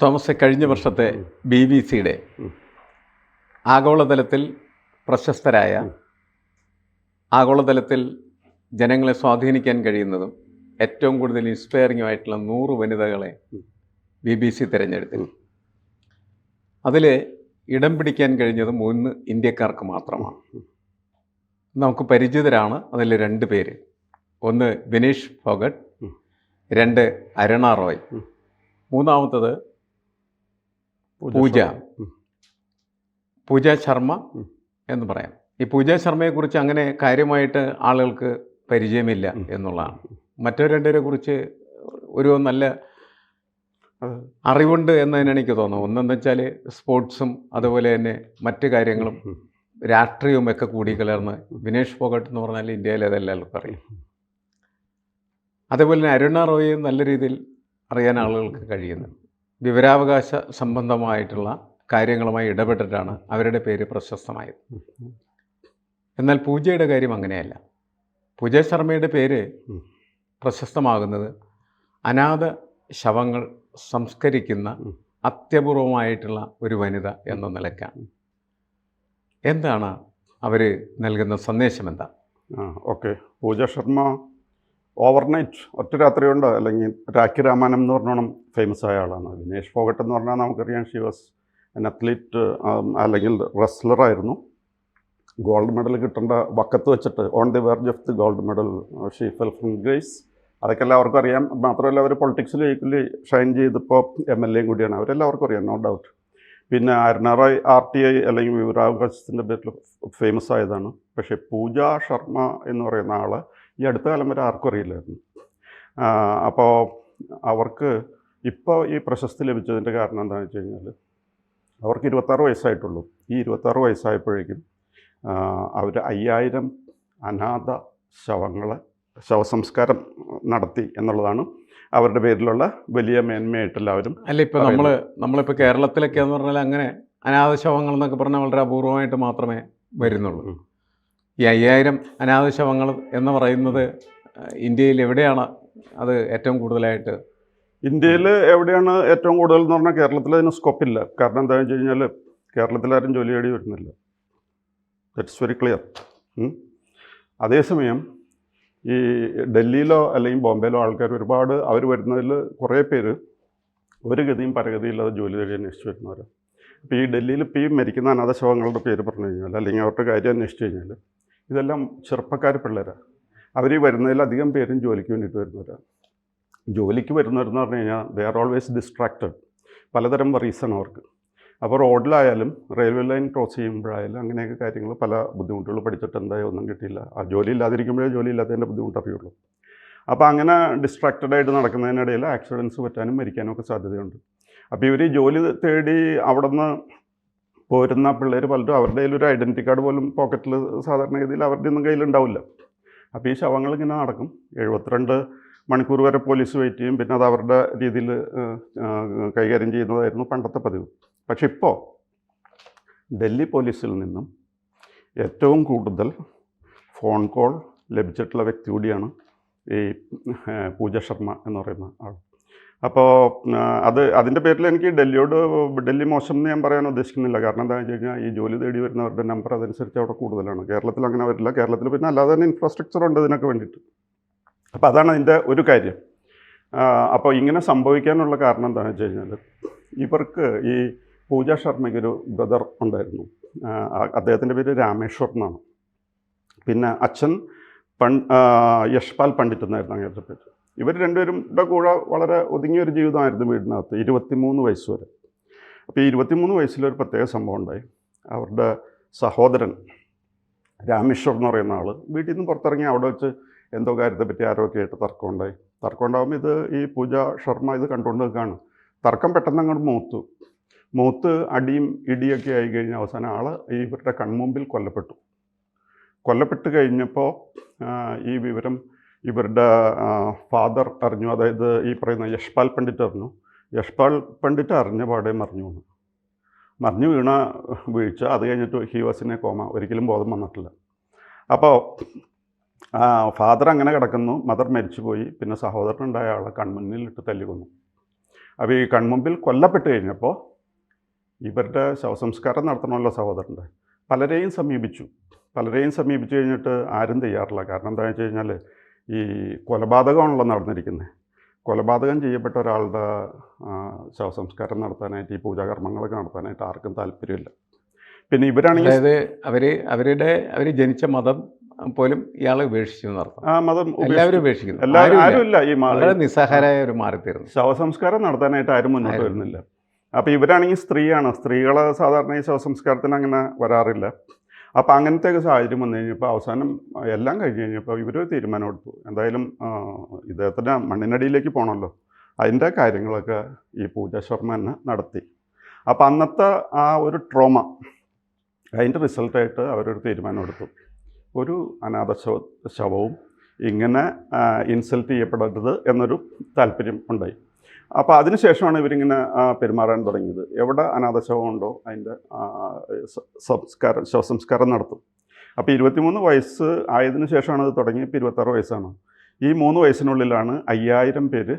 Thomas, കഴിഞ്ഞ വർഷത്തെ BBC-യുടെ ആഗോളതലത്തിൽ പ്രശസ്തരായ, ആഗോളതലത്തിൽ ജനങ്ങളെ സ്വാധീനിക്കാൻ കഴിയുന്നതും ഏറ്റവും കൂടുതൽ ഇൻസ്പയറിംഗും ആയിട്ടുള്ള 100 വനിതകളെ BBC തിരഞ്ഞെടുത്തു. അതിൽ ഇടം പിടിക്കാൻ കഴിഞ്ഞത് 3 ഇന്ത്യക്കാർക്ക് മാത്രമാണ്. നമുക്ക് പരിചിതരാണ് അതിൽ 2 പേര്. ഒന്ന് വിനീഷ് ഫോഗട്ട്, 2 അരുണ റോയ്, മൂന്നാമത്തത് പൂജ ശർമ്മ എന്ന് പറയാം. ഈ പൂജ ശർമ്മയെക്കുറിച്ച് അങ്ങനെ കാര്യമായിട്ട് ആളുകൾക്ക് പരിചയമില്ല എന്നുള്ളതാണ്. മറ്റു 2 പേരെ കുറിച്ച് ഒരു നല്ല അറിവുണ്ട് എന്നതിന് എനിക്ക് തോന്നുന്നു. ഒന്നെന്ന് വെച്ചാൽ സ്പോർട്സും അതുപോലെ തന്നെ മറ്റു കാര്യങ്ങളും രാഷ്ട്രീയവും ഒക്കെ കൂടി കലർന്ന്. വിനേഷ് ഫോഗട്ട് എന്ന് പറഞ്ഞാൽ ഇന്ത്യയിലെ അതെല്ലാവർക്കും അറിയും. അതേപോലെ തന്നെ അരുണ റോയും നല്ല രീതിയിൽ അറിയാൻ ആളുകൾക്ക് കഴിയുന്നു. വിവരാവകാശ സംബന്ധമായിട്ടുള്ള കാര്യങ്ങളുമായി ഇടപെട്ടിട്ടാണ് അവരുടെ പേര് പ്രശസ്തമായത്. എന്നാൽ പൂജയുടെ കാര്യം അങ്ങനെയല്ല. പൂജ ശർമ്മയുടെ പേര് പ്രശസ്തമാകുന്നത് അനാഥ ശവങ്ങൾ സംസ്കരിക്കുന്ന അത്യപൂർവമായിട്ടുള്ള ഒരു വനിത എന്ന നിലയ്ക്കാണ്. എന്താണ് അവർ നൽകുന്ന സന്ദേശം? എന്താ? ഓക്കെ, പൂജ ശർമ്മ ഓവർനൈറ്റ് ഒറ്റ രാത്രി കൊണ്ട്, അല്ലെങ്കിൽ രാഖി രാമാനം എന്ന് പറഞ്ഞോണം ഫേമസ് ആയ ആളാണ്. വിനേഷ് ഫോഗട്ട് എന്ന് പറഞ്ഞാൽ നമുക്കറിയാം, ഷി വാസ് എൻ അത്ലീറ്റ്, അല്ലെങ്കിൽ റെസ്ലറായിരുന്നു. ഗോൾഡ് മെഡൽ കിട്ടേണ്ട വക്കത്ത് വെച്ചിട്ട് on the verge of the gold medal she fell from grace. അതൊക്കെ എല്ലാവർക്കും അറിയാം. മാത്രമല്ല, അവർ പൊളിറ്റിക്സിൽ ഈക്വലി ഷൈൻ ചെയ്തിപ്പോൾ MLA കൂടിയാണ്. അവരെല്ലാവർക്കും അറിയാം, നോ ഡൗട്ട്. പിന്നെ അരുണ റോയ് RTI അല്ലെങ്കിൽ വിവരാവകാശത്തിൻ്റെ പേരിൽ ഫേമസ് ആയതാണ്. പക്ഷേ പൂജ ശർമ്മ എന്ന് പറയുന്ന ആൾ ഈ അടുത്ത കാലം വരെ ആർക്കും അറിയില്ലായിരുന്നു. അപ്പോൾ അവർക്ക് ഇപ്പോൾ ഈ പ്രശസ്തി ലഭിച്ചതിൻ്റെ കാരണം എന്താണെന്ന് വെച്ച് കഴിഞ്ഞാൽ, അവർക്ക് 26 വയസ്സായിട്ടുള്ളൂ. ഈ 26 വയസ്സായപ്പോഴേക്കും അവർ 5000 അനാഥ ശവസംസ്കാരം നടത്തി എന്നുള്ളതാണ് അവരുടെ പേരിലുള്ള വലിയ മേന്മയായിട്ട് എല്ലാവരും. അല്ല, ഇപ്പോൾ നമ്മളിപ്പോൾ കേരളത്തിലൊക്കെ എന്ന് പറഞ്ഞാൽ അങ്ങനെ അനാഥ ശവങ്ങൾ എന്നൊക്കെ പറഞ്ഞാൽ വളരെ അപൂർവമായിട്ട് മാത്രമേ വരുന്നുള്ളൂ. ഈ 5000 അനാഥ ശവങ്ങൾ എന്ന് പറയുന്നത് ഇന്ത്യയിൽ എവിടെയാണ് അത് ഏറ്റവും കൂടുതലായിട്ട്? ഇന്ത്യയിൽ എവിടെയാണ് ഏറ്റവും കൂടുതൽ എന്ന് പറഞ്ഞാൽ കേരളത്തിൽ അതിന് സ്കോപ്പില്ല. കാരണം എന്താണെന്ന് വെച്ച് കഴിഞ്ഞാൽ, കേരളത്തിലാരും ജോലി തേടി വരുന്നില്ല. That's very clear. അതേസമയം ഈ ഡൽഹിയിലോ അല്ലെങ്കിൽ ബോംബെയിലോ ആൾക്കാർ ഒരുപാട്, അവർ വരുന്നതിൽ കുറേ പേര് ഒരു ഗതിയും പരഗതിയില്ലാതെ ജോലി തേടി അന്വേഷിച്ച് വരുന്നവരാണ്. അപ്പോൾ ഈ ഡൽഹിയിൽ ഇപ്പോൾ ഈ മരിക്കുന്ന അനാഥ ശവങ്ങളുടെ പേര് പറഞ്ഞു കഴിഞ്ഞാൽ, അല്ലെങ്കിൽ അവരുടെ കാര്യം അന്വേഷിച്ച് കഴിഞ്ഞാൽ, ഇതെല്ലാം ചെറുപ്പക്കാർ പിള്ളേരാണ്. അവർ ഈ വരുന്നതിലധികം പേരും ജോലിക്ക് വേണ്ടിയിട്ട് വരുന്നവരാണ്. ജോലിക്ക് വരുന്നവരെന്ന് പറഞ്ഞു കഴിഞ്ഞാൽ ദേ ആർ ഓൾവേസ് ഡിസ്ട്രാക്റ്റഡ്. പലതരം വറീസാണ് അവർക്ക്. അപ്പോൾ റോഡിലായാലും റെയിൽവേ ലൈൻ ക്രോസ് ചെയ്യുമ്പോഴായാലും അങ്ങനെയൊക്കെ കാര്യങ്ങൾ, പല ബുദ്ധിമുട്ടുകൾ പഠിച്ചിട്ട് എന്തായാലും ഒന്നും കിട്ടിയില്ല. ആ ജോലി ഇല്ലാതിരിക്കുമ്പോഴേ ജോലി ഇല്ലാത്തതിൻ്റെ ബുദ്ധിമുട്ട് അറിയുള്ളൂ. അപ്പോൾ അങ്ങനെ ഡിസ്ട്രാക്റ്റഡായിട്ട് നടക്കുന്നതിനിടയിൽ ആക്സിഡൻറ്റ്സ് പറ്റാനും മരിക്കാനും ഒക്കെ സാധ്യതയുണ്ട്. അപ്പോൾ ഇവർ ഈ ജോലി തേടി അവിടെ നിന്ന് പോരുന്ന പിള്ളേർ പലരും അവരുടെ കയ്യിലൊരു ഐഡൻറ്റിറ്റി കാർഡ് പോലും പോക്കറ്റിൽ സാധാരണഗതിയിൽ അവരുടെ ഒന്നും കയ്യിലുണ്ടാവില്ല. അപ്പോൾ ഈ ശവങ്ങൾ ഇങ്ങനെ നടക്കും. 72 മണിക്കൂർ വരെ പോലീസ് വെയിറ്റ് ചെയ്യും. പിന്നെ അത് അവരുടെ രീതിയിൽ കൈകാര്യം ചെയ്യുന്നതായിരുന്നു പണ്ടത്തെ പതിവ്. പക്ഷെ ഇപ്പോൾ ഡൽഹി പോലീസിൽ നിന്നും ഏറ്റവും കൂടുതൽ ഫോൺ കോൾ ലഭിച്ചിട്ടുള്ള വ്യക്തി കൂടിയാണ് ഈ പൂജ ശർമ്മ എന്ന് പറയുന്ന ആൾ. അപ്പോൾ അതിൻ്റെ പേരിൽ എനിക്ക് ഡൽഹി മോശം എന്ന് ഞാൻ പറയാൻ ഉദ്ദേശിക്കുന്നില്ല. കാരണം എന്താണെന്ന് വെച്ച് കഴിഞ്ഞാൽ, ഈ ജോലി തേടി വരുന്നവരുടെ നമ്പർ അതനുസരിച്ച് അവിടെ കൂടുതലാണ്. കേരളത്തിൽ അങ്ങനെ വരില്ല. കേരളത്തിൽ പിന്നെ അല്ലാതെ തന്നെ ഇൻഫ്രാസ്ട്രക്ചർ ഉണ്ട് ഇതിനൊക്കെ വേണ്ടിയിട്ട്. അപ്പോൾ അതാണ് അതിൻ്റെ ഒരു കാര്യം. അപ്പോൾ ഇങ്ങനെ സംഭവിക്കാനുള്ള കാരണം എന്താണെന്ന് വെച്ച് കഴിഞ്ഞാൽ, ഇവർക്ക് ഈ പൂജ ശർമ്മയ്ക്കൊരു ബ്രദർ ഉണ്ടായിരുന്നു. അദ്ദേഹത്തിൻ്റെ പേര് രാമേശ്വർ എന്നാണ്. പിന്നെ അച്ഛൻ യശ്പാൽ പണ്ഡിറ്റ് എന്നായിരുന്നു അങ്ങനത്തെ പേര്. ഇവർ രണ്ടുപേരുടെ കൂടെ വളരെ ഒതുങ്ങിയൊരു ജീവിതമായിരുന്നു വീടിനകത്ത് 23 വയസ്സ് വരെ. അപ്പോൾ ഈ 23 വയസ്സിലൊരു പ്രത്യേക സംഭവം ഉണ്ടായി. അവരുടെ സഹോദരൻ രാമേശ്വർ എന്ന് പറയുന്ന ആൾ വീട്ടിൽ നിന്ന് പുറത്തിറങ്ങി അവിടെ വെച്ച് എന്തോ കാര്യത്തെപ്പറ്റി ആരോഗ്യ ആയിട്ട് തർക്കം ഉണ്ടാകുമ്പോൾ ഇത് ഈ പൂജ ശർമ്മ ഇത് കണ്ടുകൊണ്ട് നിൽക്കുകയാണ്. തർക്കം പെട്ടെന്ന് അങ്ങോട്ട് മൂത്ത് അടിയും ഇടിയൊക്കെ ആയി കഴിഞ്ഞ അവസാനം ആൾ ഇവരുടെ കൺമുമ്പിൽ കൊല്ലപ്പെട്ട് കഴിഞ്ഞപ്പോൾ ഈ വിവരം ഇവരുടെ ഫാദർ അറിഞ്ഞു. അതായത് ഈ പറയുന്ന യശ്പാൽ പണ്ഡിറ്റ് അറിഞ്ഞു. യശ്പാൽ പണ്ഡിറ്റ് അറിഞ്ഞ പാടെ മറിഞ്ഞു വീണ വീഴ്ച. അത് കഴിഞ്ഞിട്ട് he was in A comma, ഒരിക്കലും ബോധം വന്നിട്ടില്ല. അപ്പോൾ ഫാദർ അങ്ങനെ കിടക്കുന്നു, മദർ മരിച്ചുപോയി. പിന്നെ സഹോദരനുണ്ടായ ആളെ കൺമുന്നിലിട്ട് തല്ലിക്കൊന്നു. അപ്പോൾ ഈ കൺമുമ്പിൽ കൊല്ലപ്പെട്ട് കഴിഞ്ഞപ്പോൾ ഇവരുടെ ശവസംസ്കാരം നടത്തണമല്ലോ സഹോദരൻ്റെ, പലരെയും സമീപിച്ചു കഴിഞ്ഞിട്ട് ആരും തയ്യാറില്ല. കാരണം എന്താണെന്ന് വെച്ച് കഴിഞ്ഞാൽ ഈ കൊലപാതകമാണല്ലോ നടന്നിരിക്കുന്നത്. കൊലപാതകം ചെയ്യപ്പെട്ട ഒരാളുടെ ശവസംസ്കാരം നടത്താനായിട്ട്, ഈ പൂജാകർമ്മങ്ങളൊക്കെ നടത്താനായിട്ട് ആർക്കും താല്പര്യമില്ല. പിന്നെ ഇവരാണെങ്കിൽ അവർ ജനിച്ച മതം പോലും ഇയാളെ ഉപേക്ഷിച്ചു നടത്താം. ആ മതം എല്ലാവരും ഉപേക്ഷിക്കുന്നു. ആരുമില്ല ഈ വളരെ നിസ്സഹായരായ ഒരു മാറിത്തീർന്നു. ശവസംസ്കാരം നടത്താനായിട്ട് ആരും മുന്നോട്ട് വരുന്നില്ല. അപ്പോൾ ഇവരാണെങ്കിൽ സ്ത്രീയാണ്. സ്ത്രീകൾ സാധാരണ ഈ ശവസംസ്കാരത്തിന് അങ്ങനെ വരാറില്ല. അപ്പോൾ അങ്ങനത്തെ ഒരു സാഹചര്യം വന്നു കഴിഞ്ഞപ്പോൾ അവസാനം എല്ലാം കഴിഞ്ഞ് കഴിഞ്ഞപ്പോൾ ഇവർ തീരുമാനം എടുത്തു, എന്തായാലും ഇദ്ദേഹത്തിൻ്റെ മണ്ണിനടിയിലേക്ക് പോകണമല്ലോ, അതിൻ്റെ കാര്യങ്ങളൊക്കെ ഈ പൂജാ ശർമ്മ തന്നെ നടത്തി. അപ്പോൾ അന്നത്തെ ആ ഒരു ട്രോമ, അതിൻ്റെ റിസൾട്ടായിട്ട് അവരൊരു തീരുമാനം എടുത്തു, ഒരു അനാഥ ശവവും ഇങ്ങനെ ഇൻസൾട്ട് ചെയ്യപ്പെടരുത് എന്നൊരു താല്പര്യം ഉണ്ടായി. അപ്പോൾ അതിനുശേഷമാണ് ഇവരിങ്ങനെ പെരുമാറാൻ തുടങ്ങിയത്. എവിടെ അനാഥശവം ഉണ്ടോ അതിൻ്റെ ശവസംസ്കാരം നടത്തും. അപ്പോൾ 23 വയസ്സ് ആയതിനു ശേഷമാണ് അത് തുടങ്ങി. ഇപ്പോൾ 26 വയസ്സാണ്. ഈ 3 വയസ്സിനുള്ളിലാണ് 5000 പേര്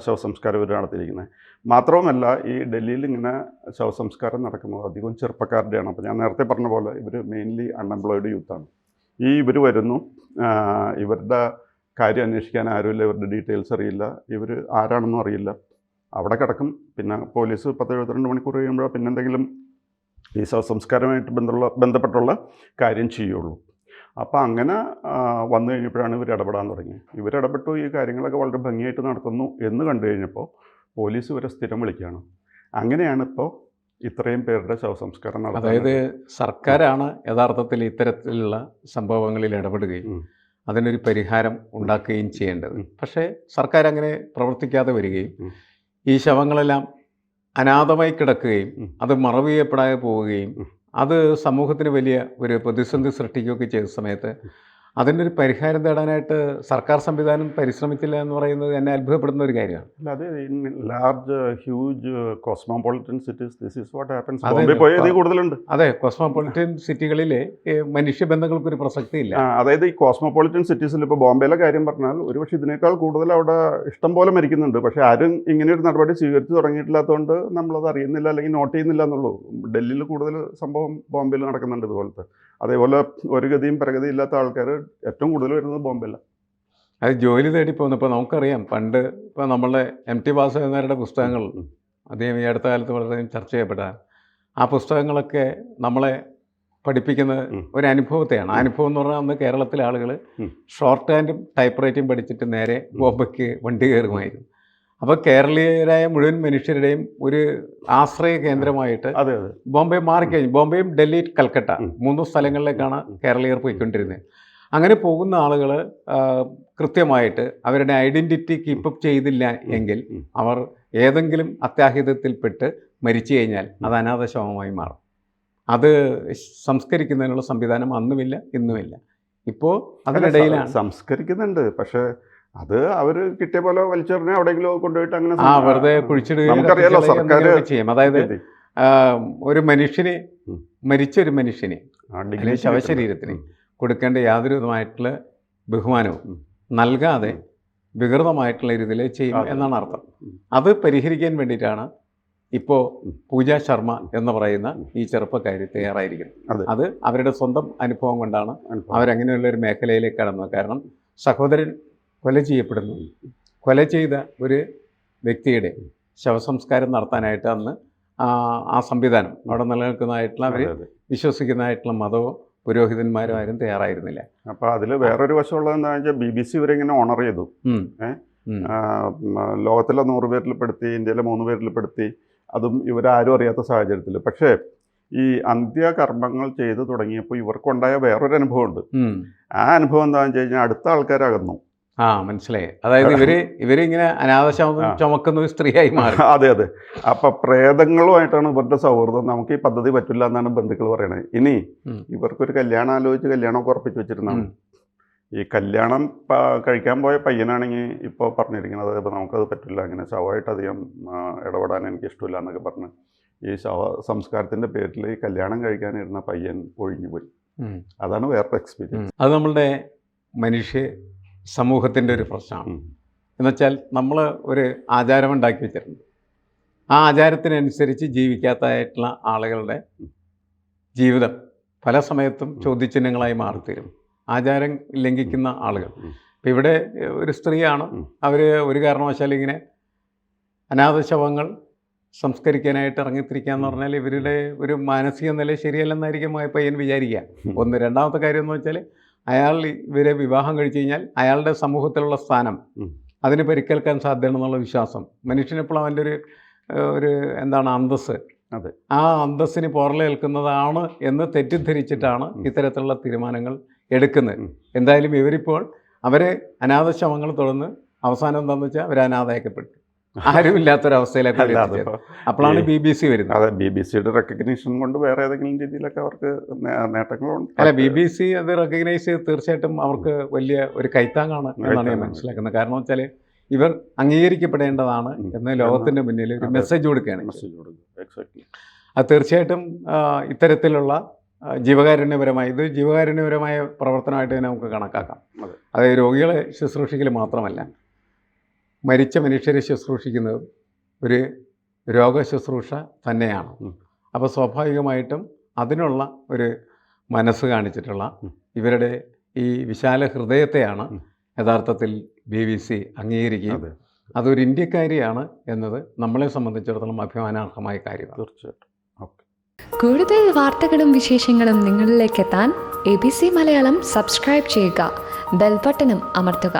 ശവസംസ്കാരം ഇവർ നടത്തിയിരിക്കുന്നത്. മാത്രവുമല്ല ഈ ഡൽഹിയിൽ ഇങ്ങനെ ശവസംസ്കാരം നടക്കുന്നത് അധികവും ചെറുപ്പക്കാരുടെയാണ്. അപ്പോൾ ഞാൻ നേരത്തെ പറഞ്ഞ പോലെ ഇവർ മെയിൻലി അൺഎംപ്ലോയിഡ് യൂത്താണ്. ഇവർ വരുന്നു, ഇവരുടെ കാര്യം അന്വേഷിക്കാൻ ആരുമില്ല, ഇവരുടെ ഡീറ്റെയിൽസ് അറിയില്ല, ഇവർ ആരാണെന്നും അറിയില്ല, അവിടെ കിടക്കും. പിന്നെ പോലീസ് 10-72 മണിക്കൂർ കഴിയുമ്പോഴാണ് പിന്നെ എന്തെങ്കിലും ഈ ശവസംസ്കാരമായിട്ട് ബന്ധപ്പെട്ടുള്ള കാര്യം ചെയ്യുള്ളൂ. അപ്പോൾ അങ്ങനെ വന്നു കഴിഞ്ഞപ്പോഴാണ് ഇവർ ഇടപെടാൻ തുടങ്ങിയത്. ഇവരിടപെട്ടു, ഈ കാര്യങ്ങളൊക്കെ വളരെ ഭംഗിയായിട്ട് നടത്തുന്നു എന്ന് കണ്ടു കഴിഞ്ഞപ്പോൾ പോലീസ് ഇവരെ സ്ഥിരം വിളിക്കുകയാണ്. അങ്ങനെയാണ് ഇപ്പോൾ ഇത്രയും പേരുടെ ശവസംസ്കാരം നടത്തുന്നത്. അതായത് സർക്കാരാണ് യഥാർത്ഥത്തിൽ ഇത്തരത്തിലുള്ള സംഭവങ്ങളിൽ ഇടപെടുകയും അതിനൊരു പരിഹാരം ഉണ്ടാക്കുകയും ചെയ്യേണ്ടത്. പക്ഷേ സർക്കാർ അങ്ങനെ പ്രവർത്തിക്കാതെ വരികയും ഈ ശവങ്ങളെല്ലാം അനാഥമായി കിടക്കുകയും അത് മറവ് ചെയ്യപ്പെടാതെ പോവുകയും അത് സമൂഹത്തിന് വലിയ ഒരു പ്രതിസന്ധി സൃഷ്ടിക്കുകയൊക്കെ ചെയ്ത സമയത്ത് അതിൻ്റെ ഒരു പരിഹാരം തേടാനായിട്ട് സർക്കാർ സംവിധാനം പരിശ്രമിച്ചില്ല എന്ന് പറയുന്നത് എന്നെ അത്ഭുതപ്പെടുന്ന ഒരു കാര്യമാണ്. അല്ല, അത് large huge cosmopolitan cities this is what happens. Bombay പോയതിൽ കൂടുതലുണ്ട്. അതെ, കോസ്മോപൊളിറ്റൻ സിറ്റികളിലെ മനുഷ്യബന്ധങ്ങൾക്കൊരു പ്രസക്തിയില്ല. അതായത് ഈ കോസ്മോപൊളിറ്റൻ സിറ്റീസിൽ ഇപ്പോൾ ബോംബെയിലെ കാര്യം പറഞ്ഞാൽ ഒരുപക്ഷെ ഇതിനേക്കാൾ കൂടുതൽ അവിടെ ഇഷ്ടം പോലെ മരിക്കുന്നുണ്ട്. പക്ഷേ ആരും ഇങ്ങനെയൊരു നടപടി സ്വീകരിച്ച് തുടങ്ങിയിട്ടില്ലാത്തതുകൊണ്ട് നമ്മളത് അറിയുന്നില്ല അല്ലെങ്കിൽ നോട്ട് ചെയ്യുന്നില്ല എന്നുള്ളൂ. ഡൽഹിയിൽ കൂടുതൽ സംഭവം ബോംബെയിൽ നടക്കുന്നുണ്ട് ഇതുപോലത്തെ. അതേപോലെ ഒരു ഗതിയും പരഗതിയും ഇല്ലാത്ത ആൾക്കാർ ഏറ്റവും കൂടുതൽ വരുന്നത് ബോംബെയിലാണ്. അത് ജോലി തേടി പോകുന്നു. ഇപ്പോൾ നമുക്കറിയാം, പണ്ട് ഇപ്പോൾ നമ്മളുടെ MT വാസുദേവനാരുടെ പുസ്തകങ്ങൾ അദ്ദേഹം ഈ അടുത്ത കാലത്ത് വളരെ ചർച്ച ചെയ്യപ്പെട്ട ആ പുസ്തകങ്ങളൊക്കെ നമ്മളെ പഠിപ്പിക്കുന്നത് ഒരു അനുഭവത്തെയാണ്. അനുഭവം എന്ന് പറഞ്ഞാൽ അന്ന് കേരളത്തിലെ ആളുകൾ ഷോർട്ട് ഹാൻഡും ടൈപ്പ് റൈറ്റിംഗ് പഠിച്ചിട്ട് നേരെ ബോംബെക്ക് വണ്ടി കയറുമായിരുന്നു. അപ്പോൾ കേരളീയരായ മുഴുവൻ മനുഷ്യരുടെയും ഒരു ആശ്രയ കേന്ദ്രമായിട്ട് ബോംബെ മാറിക്കഴിഞ്ഞു. ബോംബെയും ഡൽഹി, കൽക്കട്ട 3 സ്ഥലങ്ങളിലേക്കാണ് കേരളീയർ പോയിക്കൊണ്ടിരുന്നത്. അങ്ങനെ പോകുന്ന ആളുകൾ കൃത്യമായിട്ട് അവരുടെ ഐഡൻറ്റിറ്റി കീപ്പപ്പ് ചെയ്തില്ല എങ്കിൽ അവർ ഏതെങ്കിലും അത്യാഹിതത്തിൽപ്പെട്ട് മരിച്ചു കഴിഞ്ഞാൽ അത് അനാഥശവമായി മാറും. അത് സംസ്കരിക്കുന്നതിനുള്ള സംവിധാനം അന്നുമില്ല, ഇന്നുമില്ല. ഇപ്പോൾ അതിനിടയിലാണ് സംസ്കരിക്കുന്നുണ്ട്. പക്ഷേ അത് അവർ കിട്ടിയ പോലെ വലിച്ചെറിഞ്ഞാൽ എവിടെയെങ്കിലും കൊണ്ടുപോയിട്ട് അങ്ങനെ വെറുതെ കുഴിച്ചിടുകയോ സർക്കാർ ചെയ്യും. അതായത് ഒരു മനുഷ്യന്, മരിച്ചൊരു മനുഷ്യന് അല്ലെങ്കിൽ ശവശരീരത്തിന് കൊടുക്കേണ്ട യാതൊരു വിധമായിട്ടുള്ള ബഹുമാനവും നൽകാതെ വികൃതമായിട്ടുള്ള രീതിയിൽ ചെയ്യും എന്നാണ് അർത്ഥം. അത് പരിഹരിക്കാൻ വേണ്ടിയിട്ടാണ് ഇപ്പോൾ പൂജാ ശർമ്മ എന്ന് പറയുന്ന ഈ ചെറുപ്പക്കാരി തയ്യാറായിരിക്കുന്നത്. അത് അവരുടെ സ്വന്തം അനുഭവം കൊണ്ടാണ് അവരങ്ങനെയുള്ള ഒരു മേഖലയിലേക്ക് കടന്നത്. കാരണം സഹോദരൻ കൊല ചെയ്യപ്പെടുന്നു. കൊല ചെയ്ത ഒരു വ്യക്തിയുടെ ശവസംസ്കാരം നടത്താനായിട്ട് അന്ന് ആ സംവിധാനം അവിടെ നിലനിൽക്കുന്നതായിട്ടുള്ള അവർ വിശ്വസിക്കുന്നതായിട്ടുള്ള മതവും പുരോഹിതന്മാരും ആരും തയ്യാറായിരുന്നില്ല. അപ്പോൾ അതിൽ വേറൊരു വശമുള്ളത് എന്താണെന്ന് വെച്ചാൽ BBC ഇവരിങ്ങനെ ഓണർ ചെയ്തു. ലോകത്തിലെ 100 പേരിൽ പെടുത്തി, ഇന്ത്യയിലെ 3 പേരിൽ പെടുത്തി. അതും ഇവരാരും അറിയാത്ത സാഹചര്യത്തിൽ. പക്ഷേ ഈ അന്ത്യകർമ്മങ്ങൾ ചെയ്തു തുടങ്ങിയപ്പോൾ ഇവർക്കുണ്ടായ വേറൊരു അനുഭവമുണ്ട്. ആ അനുഭവം എന്താണെന്ന് വെച്ച് കഴിഞ്ഞാൽ അടുത്ത ആൾക്കാരകന്നു. മനസ്സിലായി. അതായത് ഇവരിങ്ങനെ അനാഥശവം ചുമക്കുന്ന ഒരു സ്ത്രീയായി മാറി. അതെ. അപ്പം പ്രേതങ്ങളുമായിട്ടാണ് ഇവരുടെ സൗഹൃദം. നമുക്ക് ഈ പദ്ധതി പറ്റില്ല എന്നാണ് ബന്ധുക്കൾ പറയണത്. ഇനി ഇവർക്കൊരു കല്യാണം ആലോചിച്ച് കല്യാണമൊക്കെ ഉറപ്പിച്ച് വെച്ചിരുന്നാണ്. ഈ കല്യാണം കഴിക്കാൻ പോയ പയ്യനാണെങ്കിൽ ഇപ്പോൾ പറഞ്ഞിരിക്കുന്നത് ഇപ്പോൾ നമുക്കത് പറ്റില്ല, അങ്ങനെ ശവമായിട്ട് അധികം ഇടപെടാൻ എനിക്ക് ഇഷ്ടമില്ല എന്നൊക്കെ പറഞ്ഞ് ഈ ശവ സംസ്കാരത്തിൻ്റെ പേരിൽ ഈ കല്യാണം കഴിക്കാനിരുന്ന പയ്യൻ ഒഴിഞ്ഞുപോയി. അതാണ് വേറൊരു എക്സ്പീരിയൻസ്. അത് നമ്മളുടെ മനുഷ്യ സമൂഹത്തിൻ്റെ ഒരു പ്രശ്നമാണ്. എന്നുവെച്ചാൽ നമ്മൾ ഒരു ആചാരം ഉണ്ടാക്കി വെച്ചിട്ടുണ്ട്. ആ ആചാരത്തിനനുസരിച്ച് ജീവിക്കാത്തതായിട്ടുള്ള ആളുകളുടെ ജീവിതം പല സമയത്തും ചോദ്യചിഹ്നങ്ങളായി മാറിത്തീരും. ആചാരം ലംഘിക്കുന്ന ആളുകൾ. ഇപ്പം ഇവിടെ ഒരു സ്ത്രീയാണ്, അവർ ഒരു കാരണവശാലും ഇങ്ങനെ അനാഥ ശവങ്ങൾ സംസ്കരിക്കാനായിട്ട് ഇറങ്ങിത്തിരിക്കുക എന്ന് പറഞ്ഞാൽ ഇവരുടെ ഒരു മാനസിക നില ശരിയല്ലെന്നായിരിക്കും ആ പയ്യൻ വിചാരിക്കുക. ഒന്ന്. രണ്ടാമത്തെ കാര്യം എന്ന് വെച്ചാൽ അയാൾ ഇവരെ വിവാഹം കഴിച്ചു കഴിഞ്ഞാൽ അയാളുടെ സമൂഹത്തിലുള്ള സ്ഥാനം അതിന് പരിക്കേൽക്കാൻ സാധ്യതയാണെന്നുള്ള വിശ്വാസം. മനുഷ്യനെപ്പോഴും അവൻ്റെ ഒരു എന്താണ് അന്തസ്സ്, അതെ, ആ അന്തസ്സിന് പോറലേൽക്കുന്നതാണ് എന്ന് തെറ്റിദ്ധരിച്ചിട്ടാണ് ഇത്തരത്തിലുള്ള തീരുമാനങ്ങൾ എടുക്കുന്നത്. എന്തായാലും ഇവരിപ്പോൾ അവരെ അനാഥ ശവങ്ങൾ തുടർന്ന് അവസാനം എന്താണെന്ന് വെച്ചാൽ അവർ അനാഥയാക്കപ്പെട്ടു, ആരുമില്ലാത്തൊരവസ്ഥയിലേക്ക് എത്തിച്ചത്. അപ്പോഴാണ് BBC വരുന്നത്. അതെ, BBC-യുടെ റെക്കഗ്നീഷൻ കൊണ്ട് വേറെ ഏതെങ്കിലും രീതിയിലൊക്കെ അവർക്ക് നേട്ടങ്ങളുണ്ട്. അല്ല, BBC അത് റെക്കഗ്നൈസ് ചെയ്ത് തീർച്ചയായിട്ടും അവർക്ക് വലിയ ഒരു കൈത്താങ്ങാണ് എന്നാണ് ഞാൻ മനസ്സിലാക്കുന്നത്. കാരണം വെച്ചാൽ ഇവർ അംഗീകരിക്കപ്പെടേണ്ടതാണ് എന്ന് ലോകത്തിൻ്റെ മുന്നിൽ ഒരു മെസ്സേജ് കൊടുക്കുകയാണ്. അത് തീർച്ചയായിട്ടും ഇത്തരത്തിലുള്ള ജീവകാരുണ്യപരമായ ജീവകാരുണ്യപരമായ പ്രവർത്തനമായിട്ട് തന്നെ നമുക്ക് കണക്കാക്കാം. അതായത് രോഗികളെ ശുശ്രൂഷിക്കൽ മാത്രമല്ല, മരിച്ച മനുഷ്യരെ ശുശ്രൂഷിക്കുന്നത് ഒരു രോഗശുശ്രൂഷ തന്നെയാണ്. അപ്പോൾ സ്വാഭാവികമായിട്ടും അതിനുള്ള ഒരു മനസ്സ് കാണിച്ചിട്ടുള്ള ഇവരുടെ ഈ വിശാല ഹൃദയത്തെയാണ് യഥാർത്ഥത്തിൽ BBC അംഗീകരിക്കുകയും അതൊരു ഇന്ത്യക്കാരിയാണ് എന്നത് നമ്മളെ സംബന്ധിച്ചിടത്തോളം അഭിമാനാർഹമായ കാര്യമാണ്. തീർച്ചയായിട്ടും. കൂടുതൽ വാർത്തകളും വിശേഷങ്ങളും നിങ്ങളിലേക്ക് എത്താൻ ABC മലയാളം സബ്സ്ക്രൈബ് ചെയ്യുക, ബെൽ ബട്ടണും അമർത്തുക.